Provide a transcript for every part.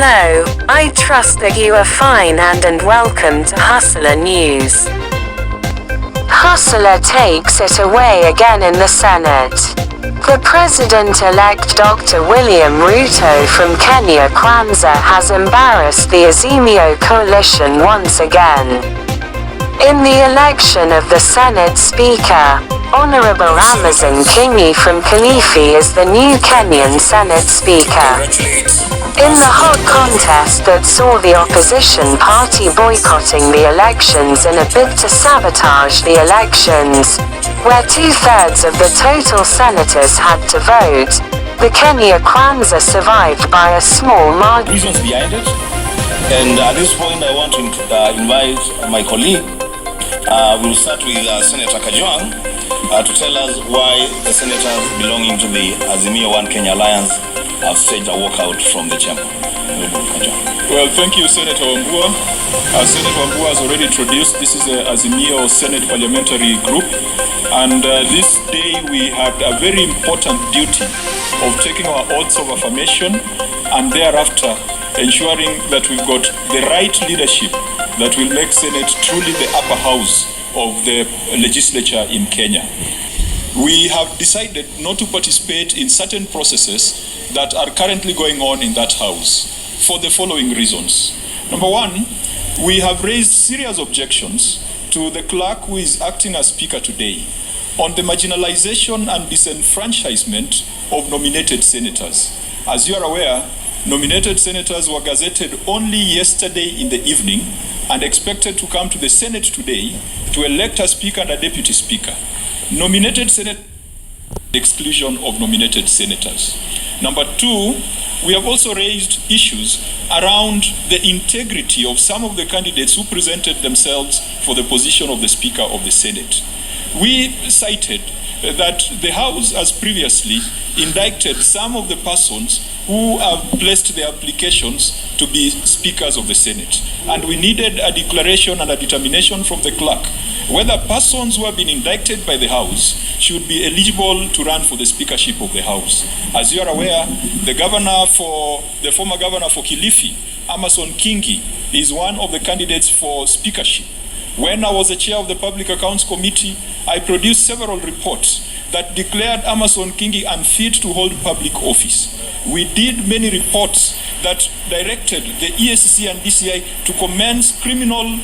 Hello, I trust that you are fine and welcome to Hustler News. Hustler takes it away again in the Senate. The President-elect Dr. William Ruto from Kenya Kwanza has embarrassed the Azimio coalition once again. In the election of the Senate Speaker, Honorable Amazon Kingi from Kilifi is the new Kenyan Senate Speaker. In the hot contest that saw the opposition party boycotting the elections in a bid to sabotage the elections, where 2/3 of the total senators had to vote, the Kenya Kwanza survived by a small margin. Reasons behind it, and at this point I want to invite my colleague. We'll start with Senator Kajwang to tell us why the senators belonging to the Azimio One Kenya Alliance have staged a walkout from the chamber. Well, thank you, Senator Wambua. Senator Wambua has already introduced, this is the Azimio Senate Parliamentary Group, and this day we had a very important duty of taking our oaths of affirmation and thereafter ensuring that we've got the right leadership that will make Senate truly the upper house of the legislature in Kenya. We have decided not to participate in certain processes that are currently going on in that house for the following reasons. Number one, we have raised serious objections to the clerk who is acting as speaker today on the marginalization and disenfranchisement of nominated senators. As you are aware, nominated senators were gazetted only yesterday in the evening and expected to come to the Senate today to elect a speaker and a deputy speaker. Nominated senators, the exclusion of nominated senators. Number two, we have also raised issues around the integrity of some of the candidates who presented themselves for the position of the Speaker of the Senate. We cited that the House has previously indicted some of the persons who have placed their applications to be speakers of the Senate. And we needed a declaration and a determination from the clerk whether persons who have been indicted by the House should be eligible to run for the speakership of the House. As you are aware, the former governor for Kilifi, Amazon Kingi, is one of the candidates for speakership. When I was the chair of the Public Accounts Committee, I produced several reports that declared Amazon Kingi unfit to hold public office. We did many reports that directed the EACC and DCI to commence criminal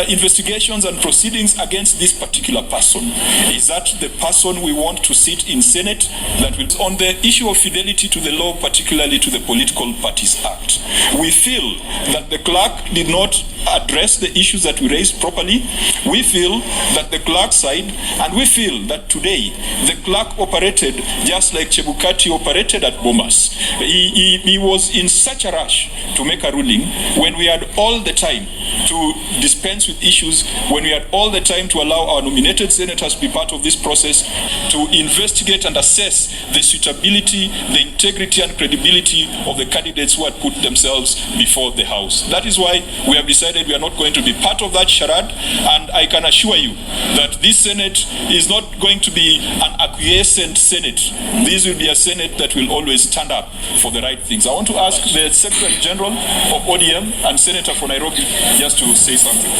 investigations and proceedings against this particular person. Is that the person we want to sit in Senate? That will, on the issue of fidelity to the law, particularly to the Political Parties Act, we feel that the clerk did not address the issues that we raised properly. We feel that the clerk side, and we feel that today the clerk operated just like Chebukati operated at Bomas. He was in such a rush to make a ruling when we had all the time to dispense with issues, when we had all the time to allow our nominated senators to be part of this process, to investigate and assess the suitability, the integrity and credibility of the candidates who had put themselves before the House. That is why we have decided we are not going to be part of that charade, and I can assure you that this Senate is not going to be an acquiescent Senate. This will be a Senate that will always stand up for the right things. I want to ask the Secretary General of ODM and Senator for Nairobi just to say something.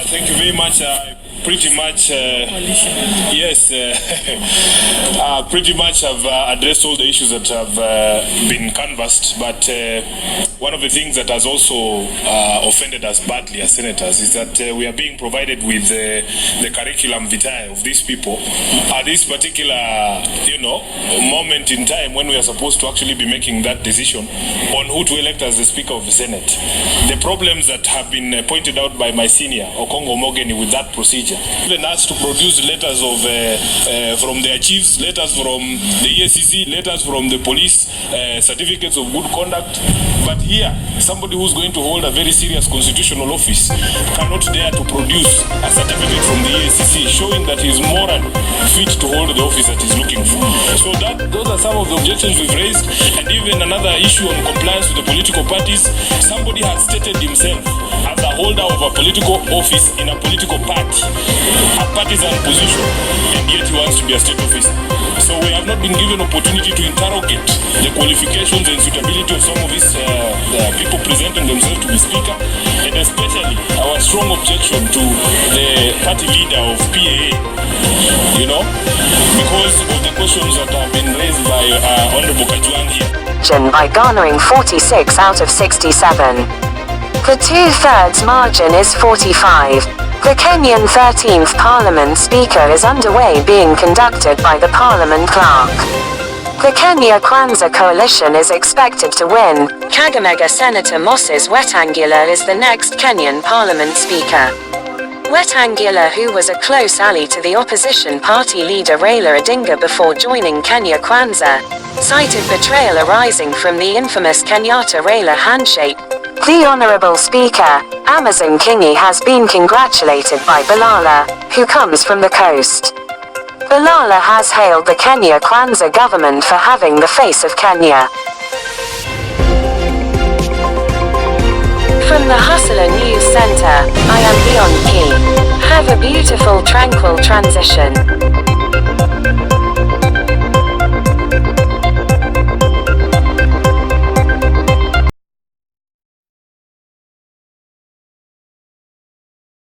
Thank you very much. Pretty much, pretty much I've addressed all the issues that have been canvassed, but one of the things that has also offended us badly as senators is that we are being provided with the curriculum vitae of these people at this particular, moment in time when we are supposed to actually be making that decision on who to elect as the Speaker of the Senate. The problems that have been pointed out by my senior, Okongo Mogeni, with that procedure, even asked to produce letters of from their chiefs, letters from the EACC, letters from the police, certificates of good conduct. But here, somebody who's going to hold a very serious constitutional office cannot dare to produce a certificate from the EACC showing that he is morally fit to hold the office that he's looking for. So those are some of the objections we've raised. And even another issue on compliance with the political parties, somebody has stated himself as a holder of a political office in a political party, a partisan position, and yet he was wants to be a state officer. So we have not been given opportunity to interrogate the qualifications and suitability of some of these people presenting themselves to be speaker, and especially our strong objection to the party leader of PAA, because of the questions that have been raised by Honorable Kajwang here. By garnering 46 out of 67. The two-thirds margin is 45. The Kenyan 13th Parliament Speaker is underway, being conducted by the Parliament Clerk. The Kenya Kwanza coalition is expected to win. Kakamega Senator Moses Wetangula is the next Kenyan Parliament Speaker. Wetangula, who was a close ally to the opposition party leader Raila Odinga before joining Kenya Kwanza, cited betrayal arising from the infamous Kenyatta-Raila handshake. The Honourable Speaker, Amazon Kingi, has been congratulated by Balala, who comes from the coast. Balala has hailed the Kenya Kwanza government for having the face of Kenya. From the Hustler News Center, I am Leon Key. Have a beautiful, tranquil transition.